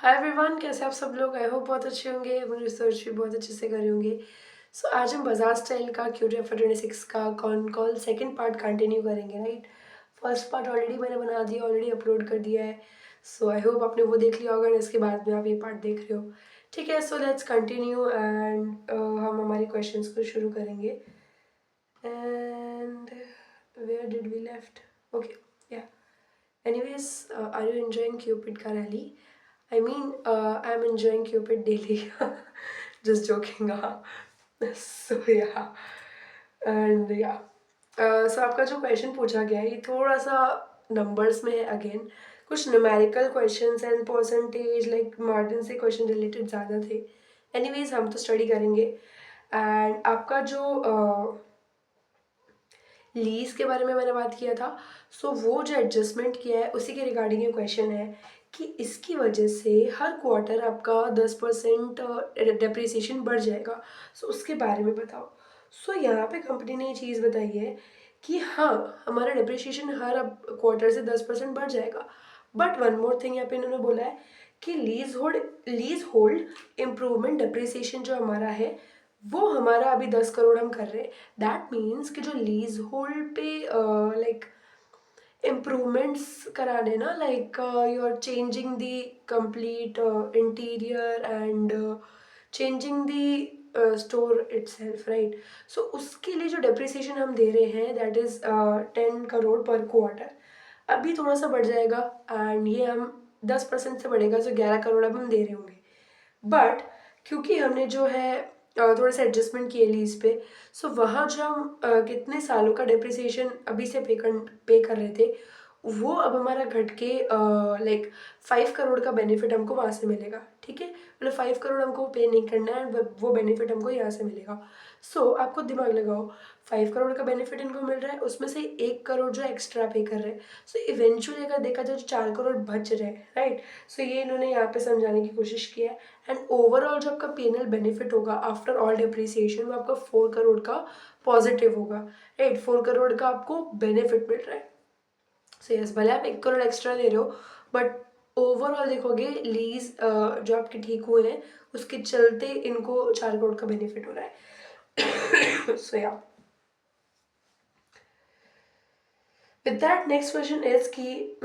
Hi everyone, कैसे आप सब लोग। आई होप बहुत अच्छे होंगे। अपनी रिसर्च भी बहुत अच्छे से कर रहे होंगे। सो आज हम बजाज स्टाइल का QTF26 का con call second part continue करेंगे, राइट। फर्स्ट पार्ट ऑलरेडी मैंने बना दिया, ऑलरेडी अपलोड कर दिया है। सो आई होप आपने वो देख लिया होगा और इसके बाद में आप ये पार्ट देख रहे हो। ठीक है, सो लेट्स कंटिन्यू एंड हम हमारे क्वेश्चंस को शुरू करेंगे। And where did we left? Okay, या anyways, are you enjoying Cupid का rally? I mean, I'm enjoying Cupid daily. Just joking. So yeah, and yeah. So आपका जो क्वेश्चन पूछा गया है ये थोड़ा सा नंबर्स में है अगेन। कुछ numerical questions and percentage like margin से क्वेश्चन रिलेटेड ज़्यादा थे। एनीवेज हम तो स्टडी करेंगे। एंड आपका जो लीज के बारे में मैंने बात किया था, सो वो जो एडजस्टमेंट किया है उसी के रिगार्डिंग ये क्वेश्चन है कि इसकी वजह से हर क्वार्टर आपका 10% डेप्रिसिएशन बढ़ जाएगा। सो उसके बारे में बताओ। सो यहाँ पे कंपनी ने ये चीज़ बताई है कि हाँ, हमारा डेप्रिसिएशन हर अब क्वार्टर से 10% बढ़ जाएगा। बट वन मोर थिंग यहाँ पे इन्होंने बोला है कि लीज होल्ड इम्प्रूवमेंट डेप्रिसिएशन जो हमारा है वो हमारा अभी 10 करोड़ हम कर रहे हैं। दैट मीन्स कि जो लीज होल्ड पे लाइक इम्प्रूवमेंट्स कराने ना, like you are changing the complete interior and changing the store itself, right. So उसके लिए जो डेप्रिसिएशन हम दे रहे हैं दैट इज़ 10 करोड़ पर क्वार्टर। अभी थोड़ा सा बढ़ जाएगा एंड ये हम 10% से बढ़ेगा, सो 11 करोड़ अब हम दे रहे होंगे। बट क्योंकि हमने जो है थोड़ा सा एडजस्टमेंट किए लीज पे, सो वहाँ जो हम कितने सालों का डेप्रिसिएशन अभी से पे कर रहे थे वो अब हमारा घट के लाइक 5 करोड़ का बेनिफिट हमको वहाँ से मिलेगा। ठीक है, मतलब 5 करोड़ हमको पे नहीं करना है, वो बेनिफिट हमको यहाँ से मिलेगा। सो आपको दिमाग लगाओ, 5 करोड़ का बेनिफिट इनको मिल रहा है, उसमें से 1 करोड़ जो एक्स्ट्रा पे कर रहे हैं। सो इवेंचुअली अगर देखा जाए जो 4 करोड़ बच रहे हैं, राइट। सो ये इन्होंने यहाँ पे समझाने की कोशिश की है। एंड ओवरऑल जो आपका P&L बेनिफिट होगा आफ्टर ऑल डेप्रिसिएशन वो आपका 4 करोड़ का पॉजिटिव होगा, राइट। 4 करोड़ का आपको बेनिफिट मिल रहा है। सो यस, भले आप 1 करोड़ एक्स्ट्रा दे रहे हो बट ओवरऑल देखोगे लीज जो आपके ठीक हुए हैं उसके चलते इनको 4 करोड़ का बेनिफिट हो रहा है। सो या with that next question is कि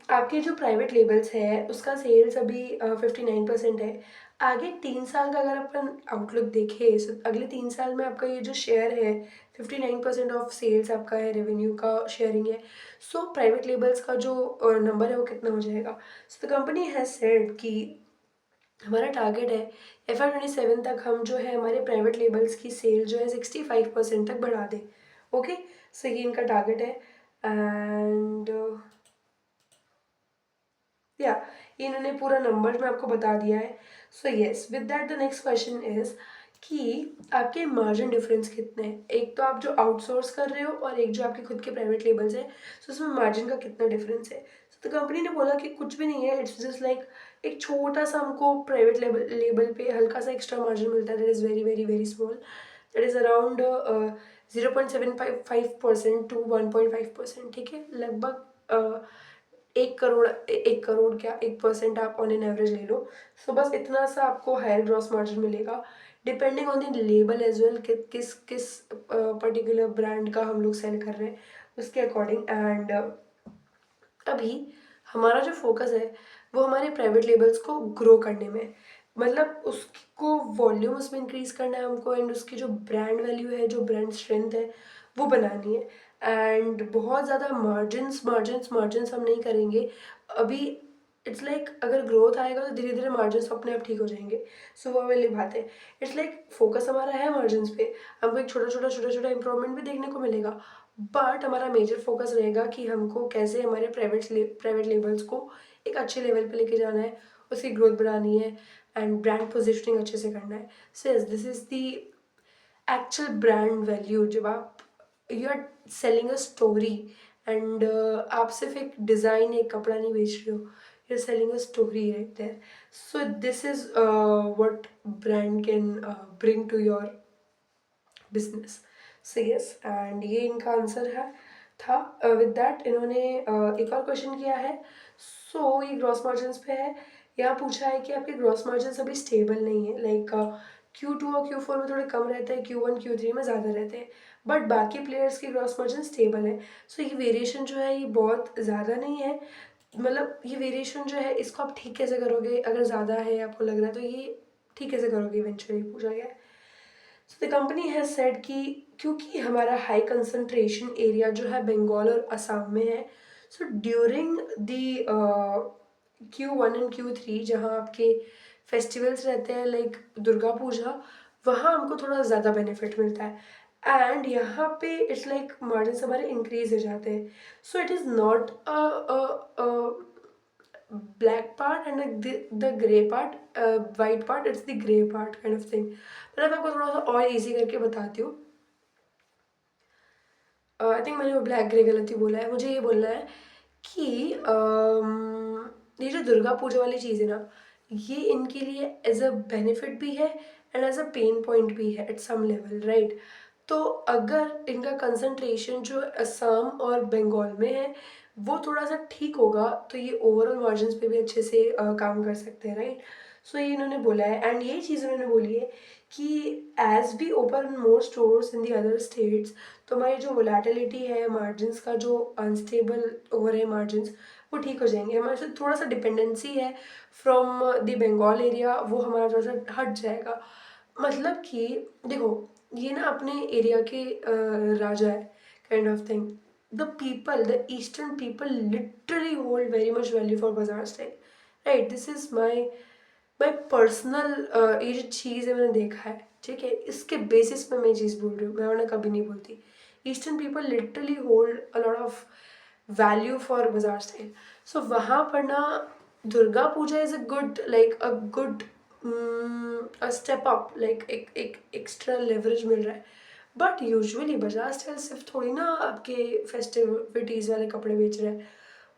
आपके जो प्राइवेट लेबल्स है उसका सेल्स अभी 59% है। आगे 3 साल का अगर अपन आउटलुक देखें, अगले 3 साल में आपका ये जो शेयर है 59% ऑफ सेल्स आपका है, रेवेन्यू का शेयरिंग है। सो प्राइवेट लेबल्स का जो नंबर है वो कितना हो जाएगा। So the company has said कि हमारा टारगेट है FY27 तक हम जो है हमारे प्राइवेट लेबल्स की सेल जो है 65% तक बढ़ा दें। ओके, सो ये इनका टारगेट है। एंड या ये इन्होंने पूरा नंबर में आपको बता दिया है। So yes, with that the next question is कि आपके मार्जिन डिफरेंस कितने हैं। एक तो आप जो आउटसोर्स कर रहे हो और एक जो आपके खुद के प्राइवेट लेबल्स है, सो उसमें मार्जिन का कितना डिफरेंस है। तो कंपनी ने बोला कि कुछ भी नहीं है, इट्स जस्ट लाइक एक छोटा सा हमको प्राइवेट लेबल पे हल्का सा एक्स्ट्रा मार्जिन मिलता है, that is very very very small, that is around 0.75% to 1.5%। ठीक है, लगभग 1 करोड़, 1 करोड़ क्या 1% आप ऑन एन एवरेज ले लो। सो बस इतना सा आपको हायर ग्रॉस मार्जिन मिलेगा डिपेंडिंग ऑन द लेबल एज वेल, किस किस पर्टिकुलर ब्रांड का हम लोग सेल कर रहे हैं उसके अकॉर्डिंग। एंड अभी हमारा जो फोकस है वो हमारे प्राइवेट लेबल्स को ग्रो करने में, मतलब उसको वॉल्यूम उसमें इंक्रीज करना है हमको एंड उसकी जो ब्रांड वैल्यू है, जो ब्रांड स्ट्रेंथ है वो बनानी है। एंड बहुत ज़्यादा मार्जिन्स मार्जिन्स मार्जिन्स हम नहीं करेंगे अभी। इट्स लाइक अगर ग्रोथ आएगा तो धीरे धीरे मार्जिन्स अपने आप ठीक हो जाएंगे। सो वो वाली बात है। इट्स लाइक फोकस हमारा है मार्जिन्स पे, हमको एक छोटा छोटा इंप्रूवमेंट भी देखने को मिलेगा। बट हमारा मेजर फोकस रहेगा कि हमको कैसे हमारे प्राइवेट लेबल्स को एक अच्छे लेवल पे लेके जाना है, उसकी ग्रोथ बढ़ानी है एंड ब्रांड पोजिशनिंग अच्छे से करना है। So yes, this is the actual brand value. जब आप you are selling a story and आप सिर्फ एक डिज़ाइन, एक कपड़ा नहीं बेच रहे हो, you are selling a story right there. So this is what brand can bring to your business. So yes, and ये इनका आंसर है था। विद दैट इन्होंने एक और क्वेश्चन किया है। सो ये ग्रॉस मार्जिन्स पे है। यहाँ पूछा है कि आपके ग्रॉस मार्जिन अभी स्टेबल नहीं है, लाइक Q2 और Q4 में थोड़े कम रहते हैं, Q1 Q3 में ज़्यादा रहते हैं, बट बाकी प्लेयर्स की ग्रॉस मार्जिन स्टेबल है। सो ये वेरिएशन जो है ये बहुत ज़्यादा नहीं है, मतलब ये वेरिएशन जो है इसको आप ठीक कैसे करोगे, अगर ज़्यादा है आपको लग रहा है तो ये ठीक कैसे करोगे इवेंचुअली पूछा गया है। So the company has said कि क्योंकि हमारा हाई कंसंट्रेशन एरिया जो है बंगाल और असम में है, so during the Q1 and Q3 जहाँ आपके फेस्टिवल्स रहते हैं लाइक दुर्गा पूजा, वहाँ हमको थोड़ा ज़्यादा बेनिफिट मिलता है एंड यहाँ पे इट्स लाइक मार्जिन हमारे इंक्रीज हो जाते हैं। सो it is not black part and like the gray part, white part, it's the gray part kind of thing। मतलब मैं आपको थोड़ा सा और इजी करके बताती हूँ। आई थिंक मैंने वो ब्लैक ग्रे गलती बोला है, मुझे ये बोलना है कि ये जो दुर्गा पूजा वाली चीज़ है ना, ये इनके लिए एज अ बेनिफिट भी है and as a pain point भी है एट सम लेवल, राइट। तो अगर इनका कंसंट्रेशन जो असम और बंगाल में है वो थोड़ा सा ठीक होगा तो ये ओवरऑल मार्जिन्स पे भी अच्छे से काम कर सकते हैं, राइट। सो ये इन्होंने बोला है एंड ये चीज़ उन्होंने बोली है कि as we open more stores in the other states, तो हमारी जो वोलेटिलिटी है मार्जिन्स का, जो अनस्टेबल हो रहे हैं मार्जिन्स, वो ठीक हो जाएंगे। हमारे से थोड़ा सा डिपेंडेंसी है फ्रॉम द बंगाल एरिया, वो हमारा थोड़ा सा हट जाएगा। मतलब कि देखो ये ना अपने एरिया के राजा है kind of thing. The people, the eastern people literally hold very much value for bazaar style, right. This is my personal, ये जो चीज़ है मैंने देखा है, ठीक है, इसके बेसिस पे मैं ये चीज़ बोल रही हूँ, मैं वरना कभी नहीं बोलती। Eastern people literally hold a lot of value for bazaar style. So वहाँ पर ना Durga Puja is a good, like a good step up, like एक एक्स्ट्रा लेवरेज मिल रहा है। बट यूजुअली बाजार स्टाइल सिर्फ थोड़ी ना आपके फेस्टिविटीज़ वाले कपड़े बेच रहे हैं,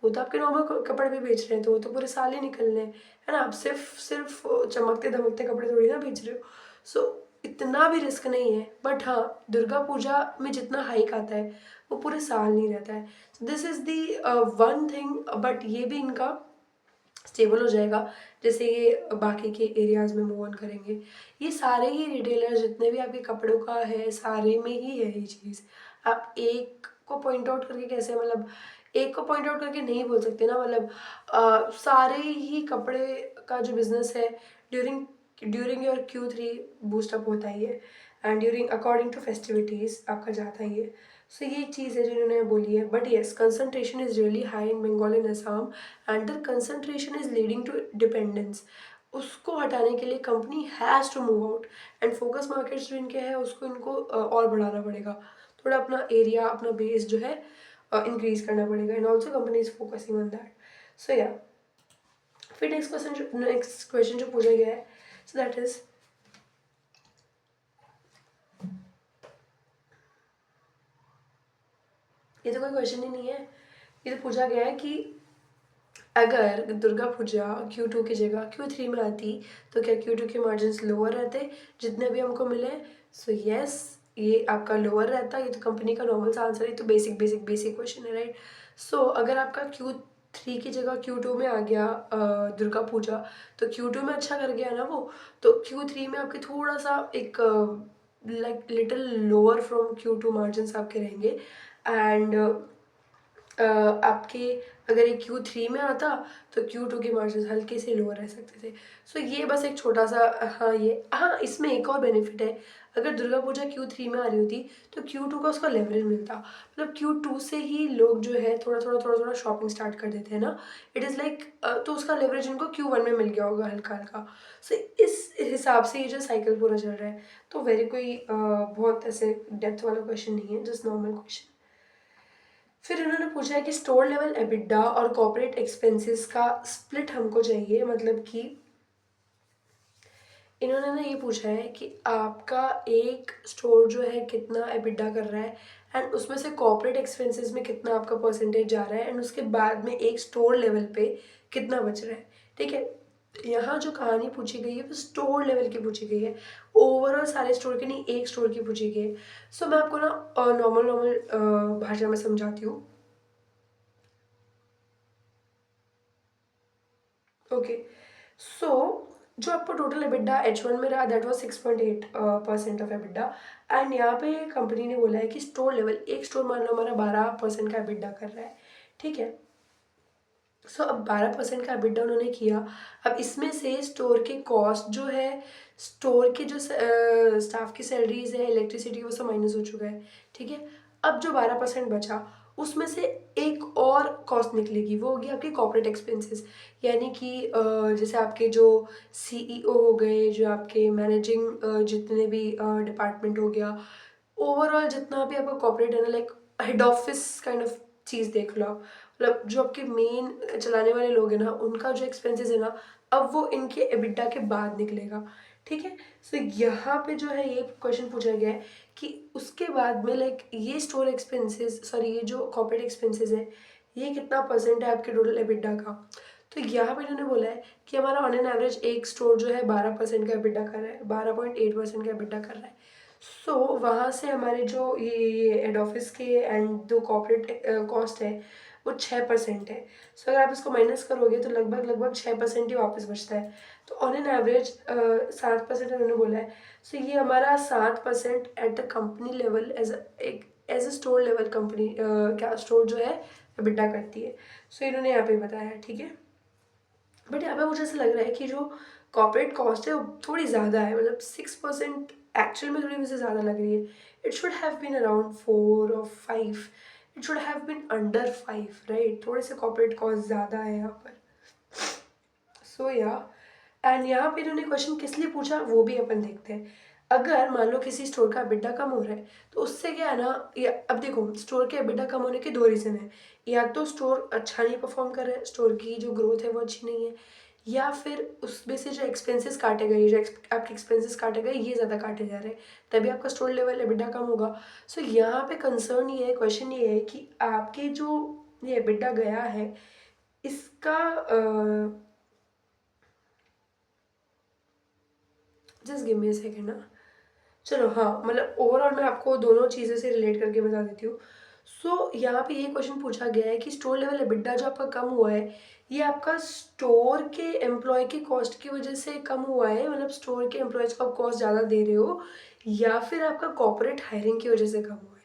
वो तो आपके नॉर्मल कपड़े भी बेच रहे हैं, तो वो तो पूरे साल ही निकलने हैं, है ना। आप सिर्फ सिर्फ चमकते धमकते कपड़े थोड़ी ना बेच रहे हो। सो इतना भी रिस्क नहीं है, बट हाँ दुर्गा पूजा में जितना हाइक आता है वो पूरे साल नहीं रहता है। So this is the one thing, but ये भी इनका स्टेबल हो जाएगा जैसे ये बाकी के एरियाज़ में मूव ऑन करेंगे। ये सारे ही रिटेलर जितने भी आपके कपड़ों का है सारे में ही है ये चीज़। आप एक को पॉइंट आउट करके कैसे, मतलब एक को पॉइंट आउट करके नहीं बोल सकते ना, मतलब सारे ही कपड़े का जो बिजनेस है during during your Q3 boost up होता ही है and during according to festivities आपका जाता ही है। सो ये चीज़ है जो इन्होंने बोली है। But yes concentration is really high in Bengal and Assam and the concentration is leading to dependence. उसको हटाने के लिए company has to move out and focus markets जो इनके हैं उसको इनको और बढ़ाना पड़ेगा, थोड़ा अपना एरिया अपना बेस जो है इंक्रीज करना पड़ेगा and also company is focusing on that. So या फिर नेक्स्ट क्वेश्चन जो पूछा गया है, सो दैट इज, ये तो कोई क्वेश्चन ही नहीं है, ये तो पूछा गया है कि अगर दुर्गा पूजा Q2 की जगह Q3 में आती तो क्या Q2 के मार्जिन्स लोअर रहते जितने भी हमको मिले। सो यस ये आपका लोअर रहता, ये तो कंपनी का नॉर्मल सा आंसर है, तो बेसिक बेसिक बेसिक क्वेश्चन है, राइट। सो अगर आपका Q3 की जगह Q2 में आ गया दुर्गा पूजा, तो Q2 में अच्छा कर गया ना वो, तो Q3 में आपके थोड़ा सा एक like little lower from Q2 margins आपके रहेंगे एंड आपके अगर ये Q3 में आता तो Q2 के मार्जिन हल्के से लोअर रह सकते थे। सो ये बस एक छोटा सा, हाँ ये हाँ इसमें एक और बेनिफिट है, अगर दुर्गा पूजा Q3 में आ रही होती तो Q2 का उसका लेवरेज मिलता, मतलब Q2 से ही लोग जो है थोड़ा थोड़ा शॉपिंग स्टार्ट कर देते हैं ना, इट इज़ लाइक तो उसका लेवरेज इनको Q1 में मिल गया होगा हल्का हल्का। सो इस हिसाब से ये जो साइकिल पूरा चल रहा है, तो वेरी कोई बहुत ऐसे डेप्थ वाला क्वेश्चन नहीं है, जस्ट नॉर्मल क्वेश्चन। फिर इन्होंने पूछा है कि स्टोर लेवल एबिटा और कॉर्पोरेट एक्सपेंसेस का स्प्लिट हमको चाहिए, मतलब कि इन्होंने ना ये पूछा है कि आपका एक स्टोर जो है कितना एबिटा कर रहा है एंड उसमें से कॉर्पोरेट एक्सपेंसेस में कितना आपका परसेंटेज जा रहा है एंड उसके बाद में एक स्टोर लेवल पे कितना बच रहा है, ठीक है। यहाँ जो कहानी पूछी गई है वो स्टोर लेवल की पूछी गई है, ओवरऑल सारे स्टोर की नहीं, एक स्टोर की पूछी गई है। सो मैं आपको ना नॉर्मल नॉर्मल भाषा में समझाती हूँ, ओके। सो जो आपको टोटल एबिटा H1 में रहा that was 6.8% of EBITDA. And यहाँ पे कंपनी ने बोला है कि स्टोर लेवल, एक स्टोर मान लो हमारा 12% का एबिटा कर रहा है, ठीक है। सो अब 12% का एबिटा उन्होंने किया। अब इसमें से स्टोर के कॉस्ट जो है, स्टोर के जो स्टाफ की सैलरीज है, इलेक्ट्रिसिटी, वो सब माइनस हो चुका है, ठीक है। अब जो 12% बचा उसमें से एक और कॉस्ट निकलेगी, वो होगी आपकी कॉर्पोरेट एक्सपेंसेस। यानी कि जैसे आपके जो सीईओ हो गए, जो आपके मैनेजिंग जितने भी डिपार्टमेंट हो गया, ओवरऑल जितना भी आपका कॉर्पोरेट है ना, like head office kind of चीज़ देख लो आप। मतलब जो आपके मेन चलाने वाले लोग हैं ना, उनका जो एक्सपेंसेस है ना, अब वो इनके एबिटा के बाद निकलेगा, ठीक है। सो यहाँ पे जो है ये क्वेश्चन पूछा गया है कि उसके बाद में लाइक ये स्टोर एक्सपेंसेस, सॉरी ये जो कॉर्पोरेट एक्सपेंसेस है, ये कितना परसेंट है आपके टोटल एबिटा का। तो यहाँ पे इन्होंने बोला है कि हमारा ऑन एन एवरेज एक स्टोर जो है 12% का एबिटा कर रहा है, 12.8% का एबिटा कर रहा है। सो वहाँ से हमारे जो ये हेड ऑफिस के एंड जो कॉर्पोरेट कॉस्ट है वो 6% है। सो अगर आप इसको माइनस करोगे तो लगभग लगभग 6% ही वापस बचता है। तो ऑन एन एवरेज 7% उन्होंने बोला है। सो ये हमारा 7% at the company level as a store level company क्या स्टोर जो है बिटा करती है। सो इन्होंने यहाँ पे बताया, ठीक है। बट यहाँ पे मुझे ऐसा लग रहा है कि जो कॉर्पोरेट कॉस्ट है वो थोड़ी ज़्यादा है, मतलब 6% एक्चुअल में थोड़ी मुझे ज़्यादा लग रही है। It should have been around 4 और 5, it should have been under 5, right. थोड़े से कॉर्पोरेट कॉस्ट ज़्यादा है यहाँ पर। सो या एंड यहाँ पे इन्होंने क्वेश्चन किस लिए पूछा वो भी अपन देखते हैं। अगर मान लो किसी स्टोर का एबिटा कम हो रहा है तो उससे क्या है ना, या अब देखो स्टोर के एबिटा कम होने के दो रीज़न है। या तो स्टोर अच्छा नहीं परफॉर्म कर रहा है, स्टोर की जो ग्रोथ है वो अच्छी नहीं है, या फिर उसमें से जो एक्सपेंसेस काटे गए, जो आपके एक्सपेंसेस काटे गए ये ज़्यादा काटे जा रहे हैं, तभी आपका स्टोर लेवल एबिटा कम होगा। सो यहाँ पे कंसर्न ये है, क्वेश्चन ये है कि आपके जो ये एबिटा गया है इसका just give me a second ना। चलो हाँ, मतलब ओवरऑल मैं आपको दोनों चीज़ों से रिलेट करके बता देती हूँ। सो यहाँ पे ये क्वेश्चन पूछा गया है कि स्टोर लेवल एबिटा जो आपका कम हुआ है, ये आपका स्टोर के एम्प्लॉय की कॉस्ट की वजह से कम हुआ है, मतलब स्टोर के एम्प्लॉयज़ को आप कॉस्ट ज़्यादा दे रहे हो, या फिर आपका कॉर्पोरेट हायरिंग की वजह से कम हुआ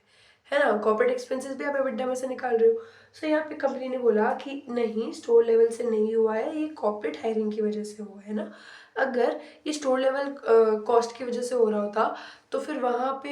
है ना। कॉर्पोरेट एक्सपेंसेस भी आप एबिटा में से निकाल रहे हो। सो यहाँ पे कंपनी ने बोला कि नहीं, स्टोर लेवल से नहीं हुआ है, ये कॉर्पोरेट हायरिंग की वजह से हुआ है ना। अगर ये स्टोर लेवल कॉस्ट की वजह से हो रहा होता तो फिर वहाँ पे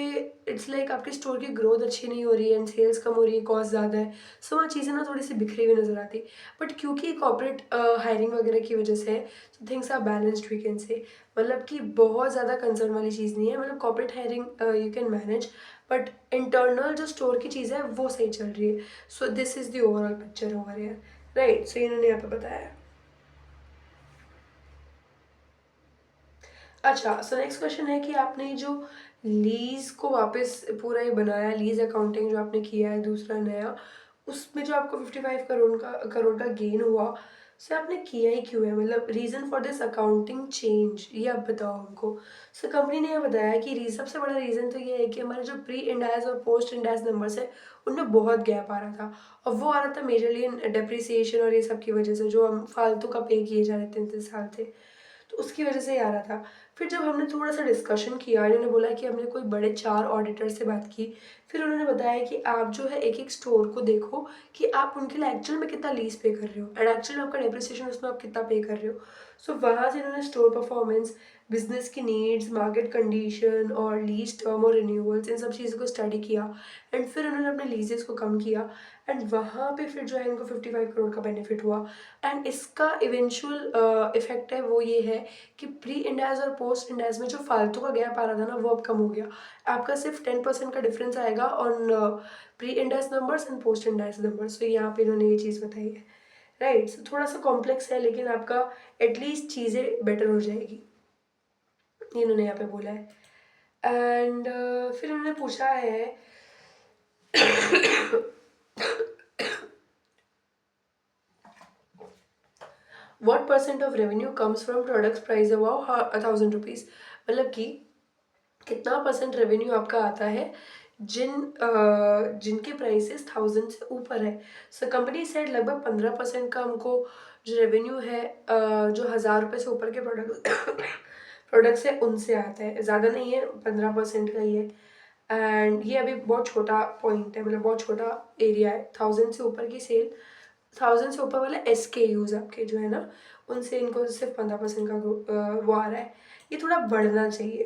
इट्स लाइक आपके स्टोर की ग्रोथ अच्छी नहीं हो रही है एंड सेल्स कम हो रही है, कॉस्ट ज़्यादा है, सो वहाँ चीज़ें ना थोड़ी सी बिखरी हुई नजर आती। बट क्योंकि कॉर्पोरेट हायरिंग वगैरह की वजह से तो things are balanced we can say, मतलब कि बहुत ज़्यादा कंसर्न वाली चीज़ नहीं है। मतलब corporate hiring you can manage, but internal जो स्टोर की चीज़ है वो सही चल रही है। So this is the overall picture over here, right. So इन्होंने यहाँ पे बताया। अच्छा, सो नेक्स्ट क्वेश्चन है कि आपने जो लीज को वापस पूरा ये बनाया, लीज अकाउंटिंग जो आपने किया है दूसरा नया, उसमें जो आपको 55 करोड़ का गेन हुआ, सो आपने किया ही क्यों है, मतलब reason for this accounting change ये आप बताओ हमको। सो कंपनी ने ये बताया कि सबसे बड़ा रीज़न तो ये है कि हमारे जो प्री इंडाइज और पोस्ट इंडाइज नंबर्स है उनमें बहुत गैप आ रहा था, और वो आ रहा था मेजरली इन डेप्रिसिएशन और ये सब की वजह से, जो हम फालतू का पे किए जा रहे थे इतने साल थे, तो उसकी वजह से ही आ रहा था। फिर जब हमने थोड़ा सा डिस्कशन किया, इन्होंने बोला कि हमने कोई बड़े 4 ऑडिटर से बात की, फिर उन्होंने बताया कि आप जो है एक एक स्टोर को देखो कि आप उनके लिए एक्चुअल में कितना लीज पे कर रहे हो एंड एक्चुअल में आपका डेप्रिसिएशन उसमें आप कितना पे कर रहे हो। सो वहाँ से इन्होंने स्टोर परफॉर्मेंस, बिजनेस की नीड्स, मार्केट कंडीशन और लीज टर्म और रिन्यूअल्स, इन सब चीज़ों को स्टडी किया एंड फिर उन्होंने अपने लीजेस को कम किया एंड वहाँ पे फिर जो है इनको 55 करोड़ का बेनिफिट हुआ। एंड इसका इवेंचुअल इफेक्ट है वो ये है कि प्री इंडाइज और पोस्ट इंडाइज में जो फालतू का गैप आ रहा था ना वो अब कम हो गया। आपका सिर्फ 10% का डिफरेंस आएगा on pre Ind AS numbers and post Ind AS numbers. तो यहाँ पे इन्होंने ये चीज़ बताई है, राइट। सो थोड़ा सा कॉम्प्लेक्स है लेकिन आपका एटलीस्ट चीज़ें बेटर हो जाएगी, ये इन्होंने यहाँ पे बोला है। एंड फिर इन्होंने पूछा है what percent of revenue comes from products price about 1000 rupees, मतलब कि कितना परसेंट रेवेन्यू आपका आता है जिनके प्राइसेस 1000 से ऊपर है। सो कंपनी सेड लगभग 15% का हमको जो रेवेन्यू है जो 1000 रुपये से ऊपर के प्रोडक्ट्स है उनसे आता है, ज़्यादा नहीं है, 15% का ही है। एंड ये अभी बहुत छोटा पॉइंट है, मतलब बहुत छोटा एरिया है। 1000 से ऊपर की सेल, 1000 से ऊपर वाले SKUs आपके जो है ना, उनसे इनको सिर्फ 15% का वो आ रहा है। ये थोड़ा बढ़ना चाहिए,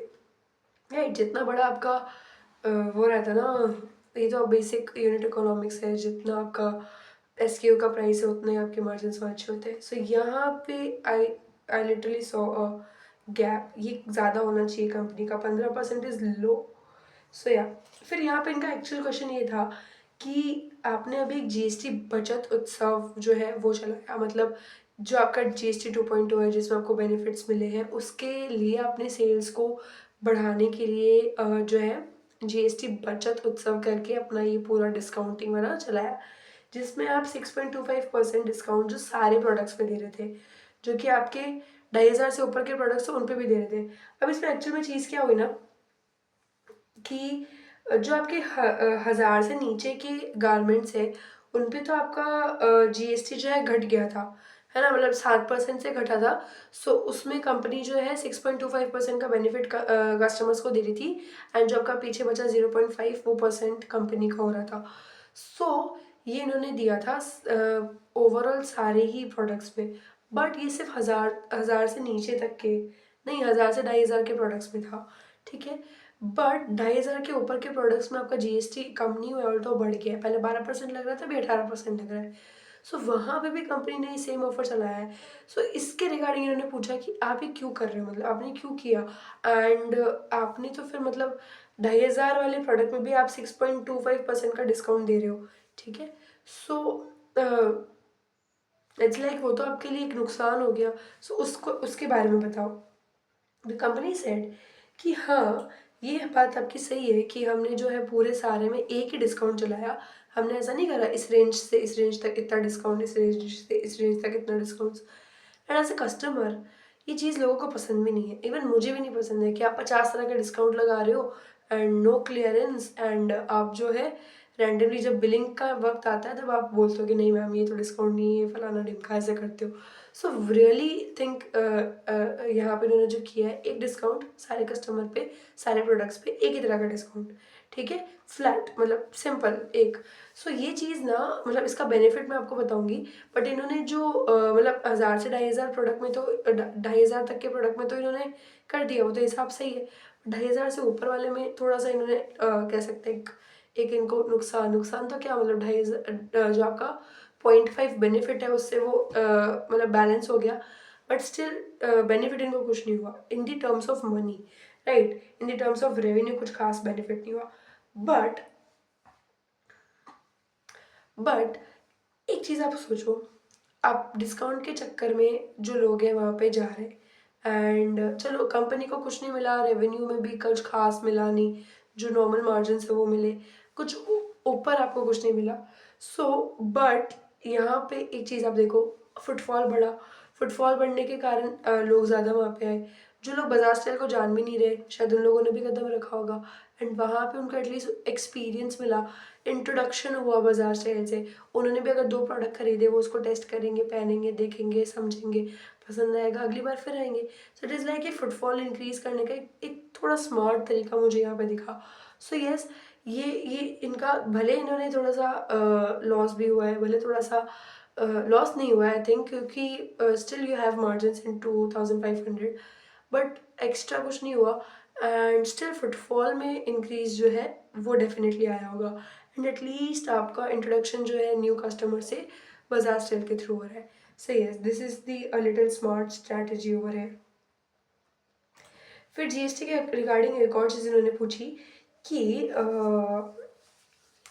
राइट? जितना बड़ा आपका वो रहता है ना, ये तो बेसिक यूनिट इकोनॉमिक्स है, जितना आपका SKU का प्राइस है उतने आपके मार्जिन अच्छे होते हैं। सो यहाँ पे I I literally saw a gap, ये ज़्यादा होना चाहिए कंपनी का, 15% इज़ लो। सो या फिर यहाँ पे इनका एक्चुअल क्वेश्चन ये था कि आपने अभी एक GST बचत उत्सव जो है वो चलाया, मतलब जो आपका GST 2.0 है जिसमें आपको बेनिफिट्स मिले हैं, उसके लिए आपने सेल्स को बढ़ाने के लिए जो है GST बचत उत्सव करके अपना ये पूरा डिस्काउंटिंग वाला चलाया, जिसमें आप 6.25% डिस्काउंट जो सारे प्रोडक्ट्स पे दे रहे थे, जो कि आपके 2500 से ऊपर के प्रोडक्ट्स थे उन पे भी दे रहे थे। अब इसमें एक्चुअल में चीज़ क्या हुई ना कि जो आपके 1000 से नीचे के गारमेंट्स है उन पे तो आपका GST जो है घट गया था, है ना, मतलब 7% से घटा था। सो उसमें कंपनी जो है 6.25% का बेनिफिट कस्टमर्स को दे रही थी, एंड जो आपका पीछे बचा 0.5 वो परसेंट कंपनी का हो रहा था। सो ये इन्होंने दिया था ओवरऑल सारे ही प्रोडक्ट्स पे, बट ये सिर्फ 1000 से नीचे तक के नहीं, 1000 से 2500 के प्रोडक्ट्स में था, ठीक है। बट 2500 के ऊपर के प्रोडक्ट्स में आपका GST कम नहीं हुआ, उल्टा बढ़ गया है। पहले 12% लग रहा था, अभी 18% लग रहा है। सो वहाँ पे भी कंपनी ने सेम ऑफर चलाया है। सो इसके रिगार्डिंग इन्होंने पूछा कि आप ये क्यों कर रहे हो, मतलब आपने क्यों किया, एंड आपने तो फिर मतलब 2500 वाले प्रोडक्ट में भी आप 6.25% का डिस्काउंट दे रहे हो, ठीक है। सो इट्स लाइक वो तो आपके लिए एक नुकसान हो गया। सो उसको उसके बारे में बताओ। द कंपनी सेड कि हाँ, ये बात आपकी सही है कि हमने जो है पूरे सारे में एक ही डिस्काउंट चलाया, हमने ऐसा नहीं करा इस रेंज से इस रेंज तक इतना डिस्काउंट, इस रेंज से इस रेंज तक इतना discount. And as a customer ये चीज़ लोगों को पसंद भी नहीं है, इवन मुझे भी नहीं पसंद है कि आप 50 तरह का डिस्काउंट लगा रहे हो एंड नो क्लियरेंस, एंड आप जो है रैंडमली जब बिलिंग का वक्त आता है तब आप बोलते हो कि नहीं मैम ये तो डिस्काउंट नहीं है, फलाना ढिमका, ऐसे करते हो। सो रियली थिंक यहाँ पे इन्होंने जो किया है, एक डिस्काउंट सारे कस्टमर पे, सारे प्रोडक्ट्स पे एक ही तरह का डिस्काउंट, ठीक है, फ्लैट, मतलब सिंपल एक। सो ये चीज़ ना, मतलब इसका बेनिफिट मैं आपको बताऊंगी, बट इन्होंने जो मतलब 1000 से 2500 प्रोडक्ट में तो 2500 तक के प्रोडक्ट में तो इन्होंने कर दिया, वो तो हिसाब सही है। 2500 से ऊपर वाले में थोड़ा सा इन्होंने कह सकते हैं एक इनको नुकसान, नुकसान तो क्या, मतलब 2500 जो आपका 0.5 बेनिफिट है उससे वो मतलब बैलेंस हो गया, बट स्टिल बेनिफिट इनको कुछ नहीं हुआ in the terms of money, right, in the terms of revenue कुछ खास बेनिफिट नहीं हुआ। बट बट एक चीज़ आप सोचो, आप डिस्काउंट के चक्कर में जो लोग हैं वहाँ पे जा रहे हैं, एंड चलो कंपनी को कुछ नहीं मिला, रेवेन्यू में भी कुछ खास मिला नहीं, जो नॉर्मल मार्जिन से वो मिले, कुछ ऊपर आपको कुछ नहीं मिला। सो बट यहाँ पे एक चीज़ आप देखो, फुटफॉल बढ़ा, फुटफॉल बढ़ने के कारण लोग ज़्यादा वहाँ पे आए। जो लोग बाजार स्टाइल को जान भी नहीं रहे, शायद उन लोगों ने भी कदम रखा होगा, एंड वहाँ पे उनको एटलीस्ट एक्सपीरियंस मिला, इंट्रोडक्शन हुआ बाजार स्टाइल से। उन्होंने भी अगर 2 प्रोडक्ट खरीदे, वो उसको टेस्ट करेंगे, पहनेंगे, देखेंगे, समझेंगे, पसंद आएगा, अगली बार फिर आएंगे। सो इट इज़ लाइक ये फुटफॉल इंक्रीज करने का एक थोड़ा स्मार्ट तरीका मुझे यहाँ पे दिखा। सो यस, ये इनका भले इन्होंने थोड़ा सा लॉस भी हुआ है, भले थोड़ा सा लॉस नहीं हुआ है आई थिंक, क्योंकि still you have margin in 2500, but extra कुछ नहीं हुआ, एंड स्टिल फुटफॉल में इंक्रीज जो है वो डेफिनेटली आया होगा, एंड एटलीस्ट आपका इंट्रोडक्शन जो है न्यू कस्टमर से बाजार सेल के थ्रू हो रहा है। So yes, this is the little smart strategy over है। फिर GST के रिगार्डिंग एक और चीज़ इन्होंने पूछी कि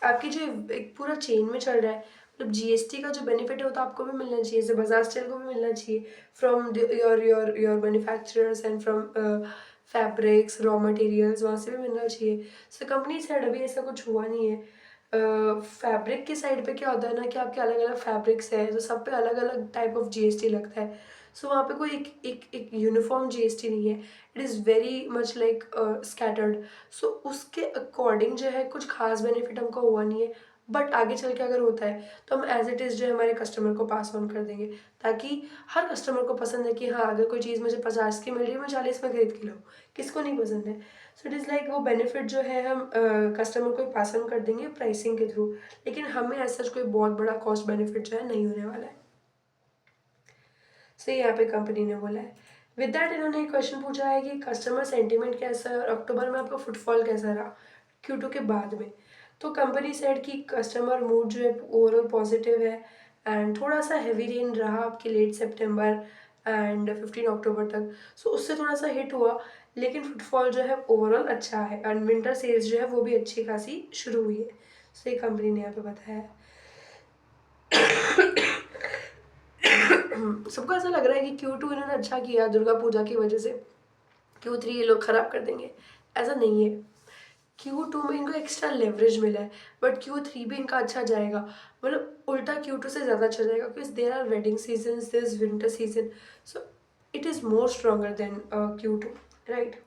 आपकी जो एक पूरा चेन में चल रहा है, मतलब GST का जो बेनिफिट है वो तो आपको भी मिलना चाहिए, जैसे बाजार स्टाइल को भी मिलना चाहिए, from your manufacturers and from fabrics, raw materials, वहाँ से भी मिलना चाहिए। सो कंपनी साइड अभी ऐसा कुछ हुआ नहीं है। फैब्रिक की साइड पे क्या होता है ना कि आपके अलग अलग फैब्रिक्स है, तो सब पे अलग अलग टाइप ऑफ GST लगता है। सो वहाँ पे कोई एक यूनिफॉर्म GST नहीं है, it is very much like scattered. So उसके अकॉर्डिंग जो है कुछ खास बेनिफिट हमको हुआ नहीं है। बट आगे चल के अगर होता है तो हम एज इट इज़ जो है हमारे कस्टमर को पास ऑन कर देंगे, ताकि हर कस्टमर को पसंद है कि हाँ अगर कोई चीज़ मुझे 50 की मिल रही है मैं 40 में खरीद के लाऊँ, किसको नहीं पसंद है। सो इट इज़ लाइक वो बेनिफिट जो है हम कस्टमर को पास ऑन कर देंगे प्राइसिंग के थ्रू, लेकिन हमें ऐसा कोई बहुत बड़ा कॉस्ट बेनिफिट जो है नहीं होने वाला है। सो यहाँ पे कंपनी ने बोला है। विद दैट इन्होंने एक क्वेश्चन पूछा है कि कस्टमर सेंटीमेंट कैसा है और अक्टूबर में आपका फुटफॉल कैसा रहा Q2 के बाद में। तो कंपनी सेड कि कस्टमर मूड जो है ओवरऑल पॉजिटिव है एंड थोड़ा सा हैवी रेन रहा आपके लेट सितंबर एंड 15 अक्टूबर तक, सो उससे थोड़ा सा हिट हुआ, लेकिन फुटफॉल जो है ओवरऑल अच्छा है एंड विंटर सेल्स जो है वो भी अच्छी खासी शुरू हुई है। सो ये कंपनी ने यहाँ पे बताया है। सबको ऐसा लग रहा है कि Q2 इन्होंने अच्छा किया दुर्गा पूजा की वजह से, Q3 ये लोग खराब कर देंगे। ऐसा नहीं है, Q2 में इनको एक्स्ट्रा लेवरेज मिला है, बट Q3 भी इनका अच्छा जाएगा, मतलब उल्टा Q2 से ज़्यादा अच्छा जाएगा, because there are wedding season, there is winter season, so it is more stronger than Q2, right.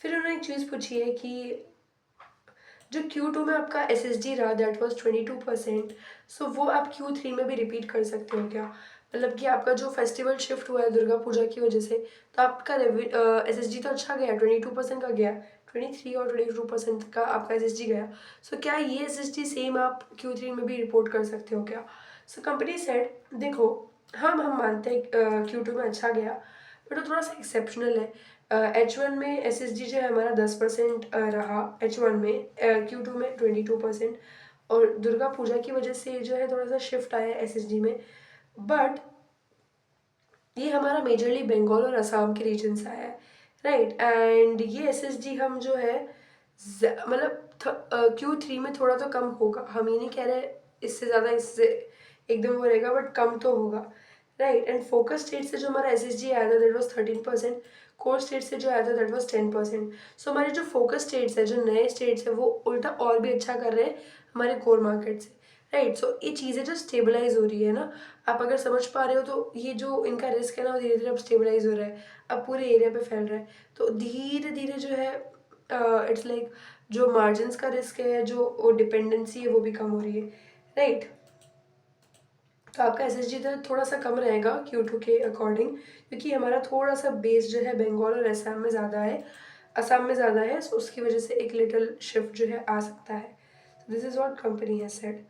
फिर उन्होंने एक चीज़ पूछी है कि जो Q2 में आपका SSG रहा दैट वाज 22%, सो वो आप Q3 में भी रिपीट कर सकते हो क्या? मतलब कि आपका जो फेस्टिवल शिफ्ट हुआ है दुर्गा पूजा की वजह से, तो आपका SSG तो अच्छा गया, 22% का गया, 23 और 22% का आपका SSG गया। सो क्या ये SSG सेम आप Q3 में भी रिपोर्ट कर सकते हो क्या? सो कंपनी सेड देखो, हम मानते हैं Q2 में अच्छा गया, बट वो थोड़ा सा एक्सेप्शनल है। H1 में SSG जो है हमारा 10% रहा, H1 में Q2 में 22%, और दुर्गा पूजा की वजह से जो है थोड़ा सा शिफ्ट आया है SSG में, बट ये हमारा मेजरली बंगाल और असम के रीजन से आया है, राइट। एंड ये SSG हम जो है मतलब Q3 में थोड़ा तो कम होगा, हम ये नहीं कह रहे इससे ज़्यादा इससे एकदम वो रहेगा, बट कम तो होगा, राइट। एंड फोकस स्टेट से जो हमारा SSG आया था दैट वाज 13%, कोर स्टेट से जो आया था दैट वाज 10%। सो हमारे जो फोकस स्टेट्स है, जो नए स्टेट्स है, वो उल्टा और भी अच्छा कर रहे हैं हमारे कोर मार्केट से, राइट। सो ये चीज़ें जो स्टेबलाइज हो रही है ना, आप अगर समझ पा रहे हो, तो ये जो इनका रिस्क है ना वो धीरे धीरे अब स्टेबलाइज हो रहा है, अब पूरे एरिया पे फैल रहा है, तो धीरे धीरे जो है इट्स लाइक जो मार्जिन्स का रिस्क है, जो डिपेंडेंसी है, वो भी कम हो रही है, राइट। तो आपका SSG तो थोड़ा सा कम रहेगा Q2 के अकॉर्डिंग, क्योंकि हमारा थोड़ा सा बेस जो है बंगाल और असम में ज़्यादा है, असम में ज़्यादा है, सो उसकी वजह से एक लिटिल शिफ्ट जो है आ सकता है। This is what company has said.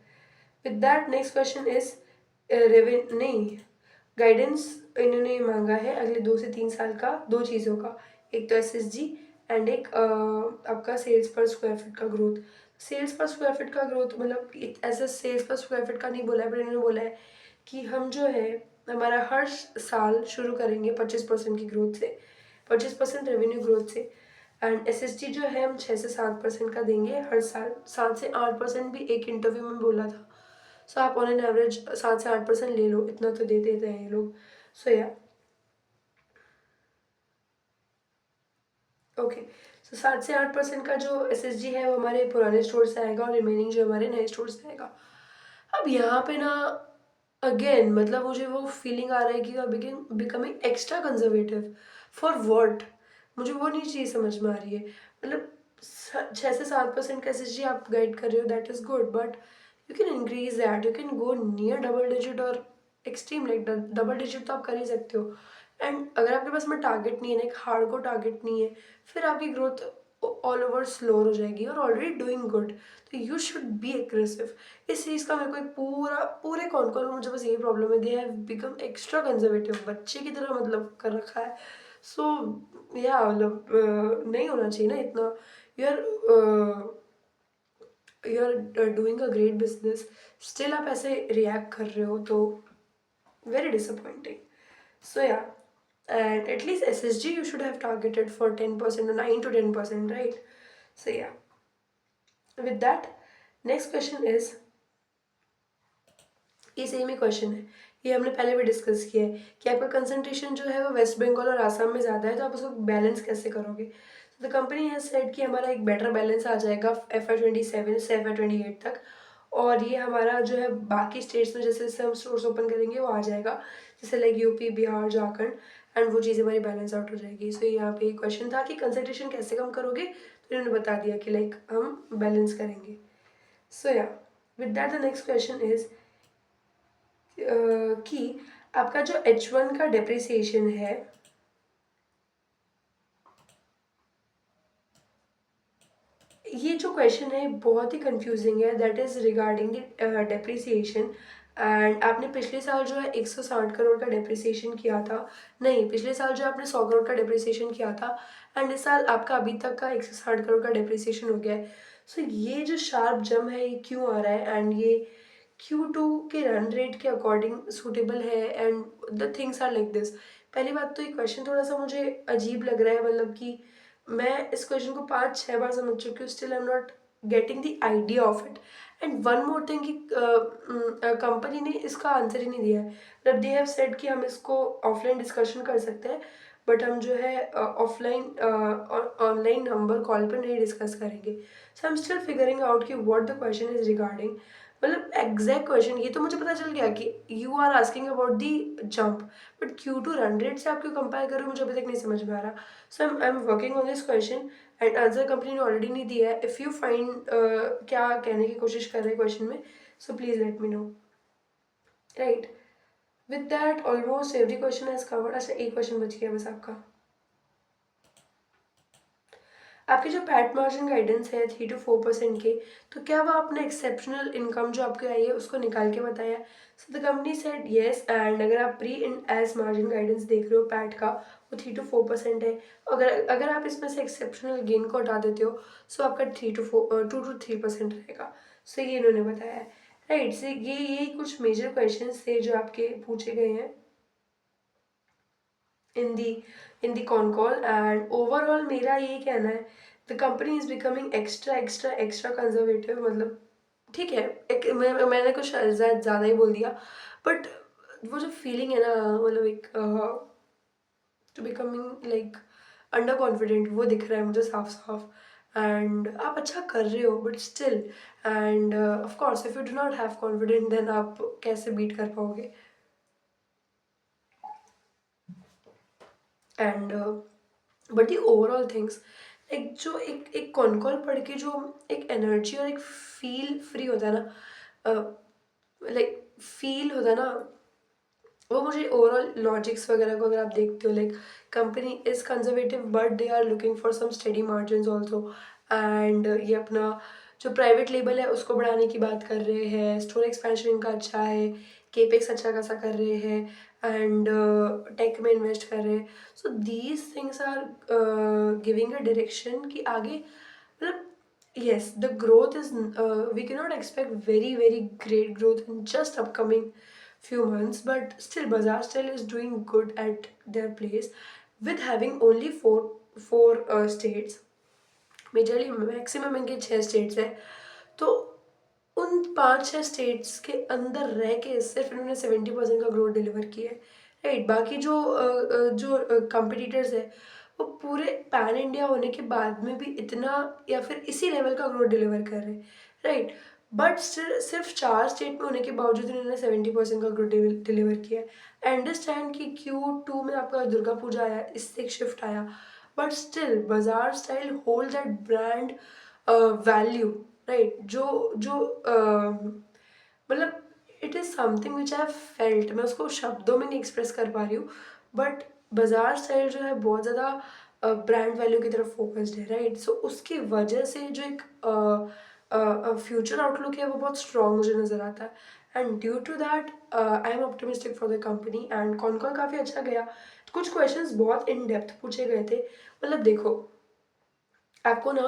With that next question is रेवेन नहीं गाइडेंस इन्होंने मांगा है अगले 2 से 3 साल का, दो चीज़ों का, एक तो SSG एंड एक आपका सेल्स पर स्क्वायर फीट का ग्रोथ। सेल्स पर स्क्वायर फीट का ग्रोथ मतलब ऐसा सेल्स पर स्क्वायर फीट का नहीं बोला है, पर इन्होंने बोला है कि हम जो है हमारा हर साल शुरू करेंगे 25% की ग्रोथ से, 25% रेवेन्यू ग्रोथ से, एंड SSG जो है हम 6 से 7% का देंगे हर साल, 7 से 8% भी एक इंटरव्यू में बोला था। सो आप ऑन एन एवरेज 7 से 8% ले लो, इतना तो दे देते हैं ये लोग। सो या ओके, सो 7 से 8% का जो SSG है वो हमारे पुराने स्टोर से आएगा और रिमेनिंग जो हमारे नए स्टोर से आएगा। अब यहाँ पे ना अगेन मतलब मुझे वो फीलिंग आ रहा है कि you are becoming extra conservative for what, मुझे वो नहीं चीज़ समझ में आ रही है। मतलब 6 से 7% का SSG आप गाइड कर रहे हो, that is good, but you can increase that, you can go near double digit और एक्सट्रीम लाइक डबल डिजिट तो आप कर ही सकते हो। एंड अगर आपके पास में टारगेट नहीं है ना, एक हार्ड को टारगेट नहीं है, फिर आपकी ग्रोथ ऑल ओवर स्लो हो जाएगी और ऑलरेडी डूइंग गुड, तो यू शुड बी एग्रेसिव। इस चीज़ का मेरे को एक पूरे कौन कौन मुझे बस यही प्रॉब्लम है, they have become extra conservative, बच्चे की तरह मतलब कर रखा है। सो या मतलब नहीं होना चाहिए ना इतना। You are doing a great business, still आप ऐसे रिएक्ट कर रहे हो, तो very disappointing. So yeah, and at least SSG you should have targeted for 10% or 9 to 10%, right? So yeah, with that, next question is, ये same ही question है, ये हमने पहले भी डिस्कस किया है कि आपका कंसंट्रेशन जो है वो वेस्ट बंगाल और आसाम में ज़्यादा है, तो आप उसको बैलेंस कैसे करोगे। तो द कंपनी हैज सेड कि हमारा एक बेटर बैलेंस आ जाएगा FY27 से FY28 तक, और ये हमारा जो है बाकी स्टेट्स में जैसे जैसे हम स्टोर्स ओपन करेंगे वो आ जाएगा, जैसे like UP, Bihar, Jharkhand, and वो चीज़ें हमारी बैलेंस आउट हो जाएगी। सो यहाँ पे क्वेश्चन था कि कंसंट्रेशन कैसे कम करोगे, तो इन्होंने बता दिया कि लाइक हम बैलेंस करेंगे। सो या with that the next question is कि आपका जो H1 का डेप्रिसिएशन है, ये जो क्वेश्चन है बहुत ही कंफ्यूजिंग है, that is regarding depreciation. And आपने पिछले साल जो है 160 करोड़ का डेप्रिसिएशन किया था, नहीं पिछले साल जो आपने 100 करोड़ का डेप्रिसिएशन किया था, एंड इस साल आपका अभी तक का 160 करोड़ का डेप्रिसिएशन हो गया है। सो ये जो शार्प जम है ये क्यों आ रहा है, एंड ये Q2 के रन रेट के अकॉर्डिंग सूटेबल है, and the things are like this. पहली बात तो ये क्वेश्चन थोड़ा सा मुझे अजीब लग रहा है, मतलब कि मैं इस क्वेश्चन को 5-6 बार समझ चुकी हूँ, still I am not getting the idea of it. And one more thing कि कंपनी ने इसका आंसर ही नहीं दिया है, मतलब दे हैव सेड कि हम इसको ऑफलाइन डिस्कशन कर सकते हैं, बट हम जो है ऑफलाइन ऑनलाइन नंबर कॉल पर नहीं डिस्कस करेंगे। So I am still figuring out कि what the question is regarding. मतलब एग्जैक्ट क्वेश्चन ये तो मुझे पता चल गया कि you are asking about the jump, but Q2 run rate से आप क्यों कंपेयर करो, मुझे अभी तक नहीं समझ में आ रहा। So I am working on this question, and answer company ने ऑलरेडी नहीं दिया है। इफ़ यू फाइंड क्या कहने की कोशिश कर रहे हैं क्वेश्चन में, so please let me know. Right, with that almost every question has covered. अच्छा एक क्वेश्चन बच गया बस आपका। आपके जो पैट मार्जिन गाइडेंस है 3 to 4% के, तो क्या वो आपने एक्सेप्शनल इनकम जो आपकी आई है उसको निकाल के बताया? So the company said yes, and अगर आप प्री इन एज मार्जिन गाइडेंस देख रहे हो पैट का, वो 3 to 4% है। अगर अगर आप इसमें से एक्सेप्शनल गेन को हटा देते हो, सो आपका 2 to 3% रहेगा। सो ये इन्होंने बताया है। राइट, से ये यही कुछ मेजर क्वेश्चन थे जो आपके पूछे गए हैं इन दी कॉन कॉल। एंड ओवरऑल मेरा ये कहना है, the company is becoming extra extra extra conservative. मतलब ठीक है, मैंने कुछ ज़्यादा ही बोल दिया, बट वो जो फीलिंग है ना, मतलब एक to becoming like under confident, वो दिख रहा है मुझे साफ साफ। एंड आप अच्छा कर रहे हो but still, and of course if you do not have confident then आप कैसे बीट कर पाओगे। एंड बट ये ओवरऑल थिंग्स, एक जो एक कॉन कॉल पढ़ के जो एक एनर्जी और एक फील फ्री होता है ना, लाइक फील होता है ना, वो मुझे ओवरऑल लॉजिक्स वगैरह को अगर आप देखते हो, like company is conservative but they are looking for some steady margin also. And ये अपना जो प्राइवेट लेबल है उसको बढ़ाने की बात कर रहे हैं, स्टोर एक्सपेंशन इनका अच्छा है, केपेक्स अच्छा खासा कर रहे हैं, एंड टेक में इन्वेस्ट कर रहे हैं। So these things are giving a direction कि आगे, मतलब yes, the growth is we cannot expect very great growth in just upcoming few months, but still Bazaar still is doing good at their place with having only four states, majorly maximum इनके 6 states है। तो उन 5-6 states के अंदर रह के सिर्फ इन्होंने 70% का ग्रोथ डिलीवर किया है। राइट, बाकी जो कंपिटिटर्स है वो पूरे पैन इंडिया होने के बाद में भी इतना या फिर इसी लेवल का ग्रोथ डिलीवर कर रहे हैं। राइट, बट सिर्फ 4 स्टेट में होने के बावजूद इन्होंने 70% का ग्रोथ डिलीवर किया है। आई अंडरस्टैंड कि Q2 में आपका दुर्गा पूजा आया, इससे एक शिफ्ट आया, बट स्टिल बाजार style hold that brand value. Right, जो जो मतलब it is something which I have felt, मैं उसको शब्दों में नहीं एक्सप्रेस कर पा रही हूँ, बट बाजार स्टाइल जो है बहुत ज़्यादा ब्रांड वैल्यू की तरफ फोकस्ड है। राइट, सो उसकी वजह से जो एक फ्यूचर आउटलुक है वो बहुत स्ट्रॉन्ग मुझे नज़र आता है। And due to that I am optimistic for the company, and con call काफ़ी अच्छा गया। कुछ क्वेश्चंस बहुत इन डेप्थ पूछे गए थे। मतलब देखो, आपको ना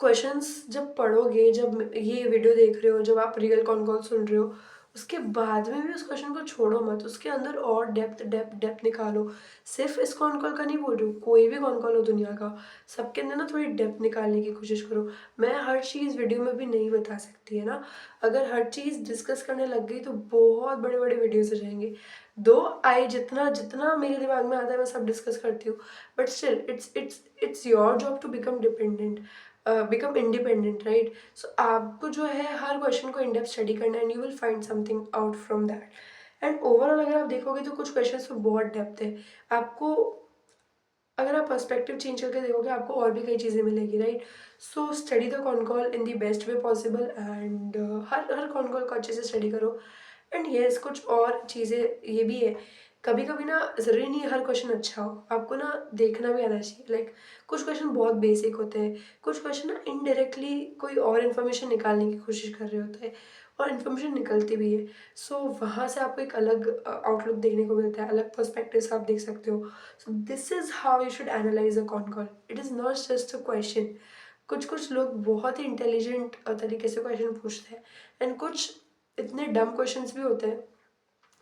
क्वेश्चंस जब पढ़ोगे, जब ये वीडियो देख रहे हो, जब आप रियल कॉन कॉल सुन रहे हो, उसके बाद में भी उस क्वेश्चन को छोड़ो मत, उसके अंदर और डेप्थ डेप्थ डेप्थ निकालो। सिर्फ इस कॉन कॉल का नहीं बोल रही हूँ, कोई भी कॉन कॉल हो दुनिया का, सबके अंदर ना थोड़ी डेप्थ निकालने की कोशिश करो। मैं हर चीज़ वीडियो में भी नहीं बता सकती है ना, अगर हर चीज़ डिस्कस करने लग गई तो बहुत बड़े बड़े वीडियोस हो जाएंगे। दो आई जितना जितना मेरे दिमाग में आता है मैं सब डिस्कस करती हूँ, but still it's your job to become independent. Right, so आपको जो है हर क्वेश्चन को इन डेप्थ स्टडी करना है, and you will find something out from that. And overall अगर आप देखोगे तो कुछ क्वेश्चंस में बहुत डेप्थ है। आपको अगर आप पर्सपेक्टिव चेंज करके देखोगे आपको और भी कई चीज़ें मिलेगी, right? So study the con call in the best way possible, and her her con call को अच्छे से स्टडी करो। एंड येस, कुछ और चीज़ें ये भी है, कभी कभी ना ज़रूरी नहीं है हर क्वेश्चन अच्छा हो, आपको ना देखना भी आना चाहिए। लाइक कुछ क्वेश्चन बहुत बेसिक होते हैं, कुछ क्वेश्चन ना इनडायरेक्टली कोई और इन्फॉर्मेशन निकालने की कोशिश कर रहे होते हैं और इन्फॉर्मेशन निकलती भी है। सो वहाँ से आपको एक अलग आउटलुक देखने को मिलता है, अलग पर्सपेक्टिव से आप देख सकते हो। सो this is how you should analyse a con call. It is not just a question. कुछ कुछ लोग बहुत ही इंटेलिजेंट तरीके से क्वेश्चन पूछते हैं, एंड कुछ इतने डम क्वेश्चंस भी होते हैं।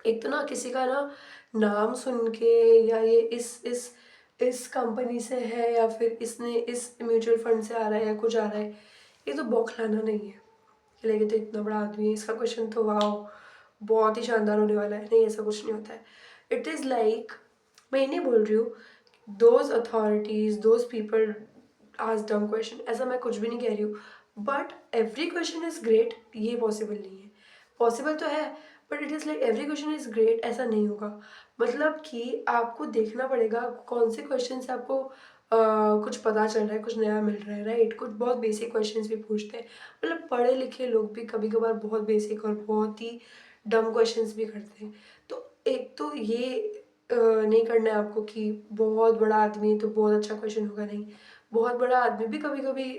एक तो ना किसी का ना नाम सुन के, या ये इस कंपनी से है, या फिर इसने इस म्यूचुअल फंड से आ रहा है या कुछ आ रहा है, ये तो बौखलाना नहीं है कि लगे तो इतना बड़ा आदमी है, इसका क्वेश्चन तो वाह बहुत ही शानदार होने वाला है। नहीं, ऐसा कुछ नहीं होता है। इट इज़ लाइक, मैं ये नहीं बोल रही हूँ दोज अथॉरिटीज दोज पीपल आज डम क्वेश्चन, ऐसा मैं कुछ भी नहीं कह रही हूँ, but every question is great ये पॉसिबल नहीं है। पॉसिबल तो है, but it is like every question is great ऐसा नहीं होगा। मतलब कि आपको देखना पड़ेगा कौन से क्वेश्चन से आपको कुछ पता चल रहा है, कुछ नया मिल रहा है, राइट? कुछ बहुत बेसिक क्वेश्चंस भी पूछते हैं, मतलब पढ़े लिखे लोग भी कभी कभार बहुत बेसिक और बहुत ही डम क्वेश्चंस भी करते हैं। तो एक तो ये नहीं करना है आपको कि बहुत बड़ा आदमी है तो बहुत अच्छा क्वेश्चन होगा, नहीं। बहुत बड़ा आदमी भी कभी कभी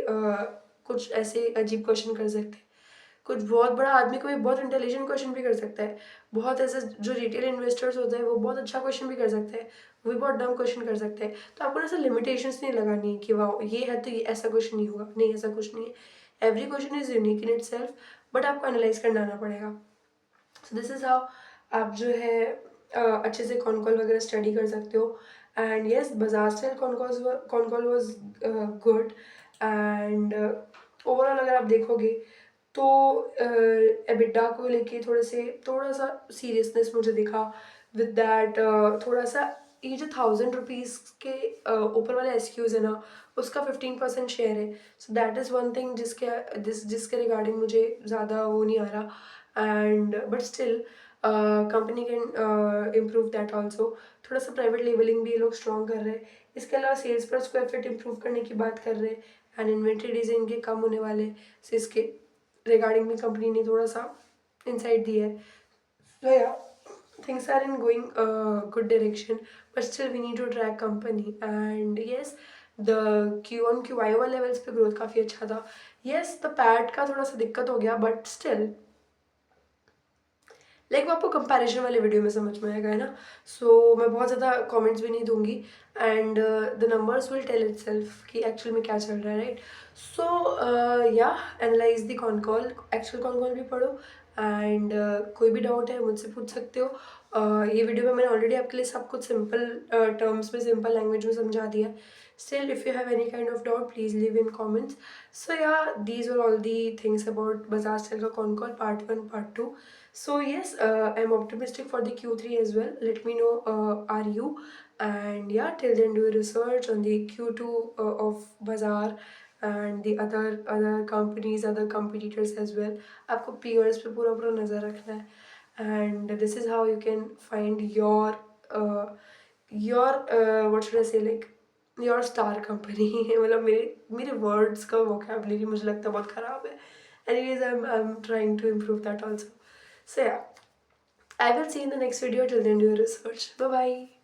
कुछ ऐसे अजीब क्वेश्चन कर सकते हैं। कुछ बहुत बड़ा आदमी कोई बहुत इंटेलिजेंट क्वेश्चन भी कर सकता है। बहुत ऐसे जो रिटेल इन्वेस्टर्स होते हैं वो बहुत अच्छा क्वेश्चन भी कर सकते हैं, वो भी बहुत डम क्वेश्चन कर सकते हैं। तो आपको ऐसा लिमिटेशंस नहीं लगानी है कि वाह ये है तो ये ऐसा क्वेश्चन नहीं होगा, नहीं ऐसा कुछ नहीं है। Every question is unique in itself, but आपको एनालाइज करना आना पड़ेगा। सो दिस इज़ हाउ आप जो है अच्छे से कॉन कॉल वगैरह स्टडी कर सकते हो। एंड येस, बाजार style con call was good. And overall अगर आप देखोगे तो एबिटा को लेके थोड़ा सा सीरियसनेस मुझे दिखा विद दैट। थोड़ा सा ये जो 1000 रुपीज़ के ऊपर वाले एसक्यूज है ना, उसका 15% शेयर है। So that is one thing जिसके रिगार्डिंग मुझे ज़्यादा वो नहीं आ रहा। And but still company can improve that also. थोड़ा सा प्राइवेट लेवलिंग भी ये लोग स्ट्रॉन्ग कर रहे हैं। इसके अलावा सेल्स पर स्क्वायर फीट इम्प्रूव करने की बात कर रहे हैं, एंड इन्वेंट्री डेज इनके कम होने वाले, सो इसके रिगार्डिंग भी कंपनी ने थोड़ा सा इंसाइट दिया है। So yeah, things are in going good direction, but still we need to track company. And yes, the Q on Q Iowa levels पे ग्रोथ काफ़ी अच्छा था। yes, the पैट का थोड़ा सा दिक्कत हो गया, बट स्टिल लाइक वो आपको कंपैरिजन वाले वीडियो में समझ में आएगा, है ना? सो मैं बहुत ज़्यादा कमेंट्स भी नहीं दूंगी, and the numbers will tell itself कि एक्चुअल में क्या चल रहा है, right? So yeah, analyse the con call, actual con call भी पढ़ो। एंड कोई भी डाउट है मुझसे पूछ सकते हो। ये वीडियो में मैंने ऑलरेडी आपके लिए सब कुछ सिंपल टर्म्स में, सिंपल लैंग्वेज में समझा दिया है। Still, if you have any kind of doubt, please leave in comments. So yeah, these were all the things about Bazaar Style ka Con Call Part 1, Part 2. So yes, I'm optimistic for the Q3 as well. Let me know, are you? And yeah, till then do research on the Q2 of Bazaar and the other companies, other competitors as well. आपको peers पे पूरा नज़र रखना है, and this is how you can find uh, your what should I say, like your star company. मतलब मेरे words का vocabulary मुझे लगता है बहुत ख़राब है। Anyways, I am trying to improve that also. So yeah, I will see in the next video. Till then do your research. Bye bye.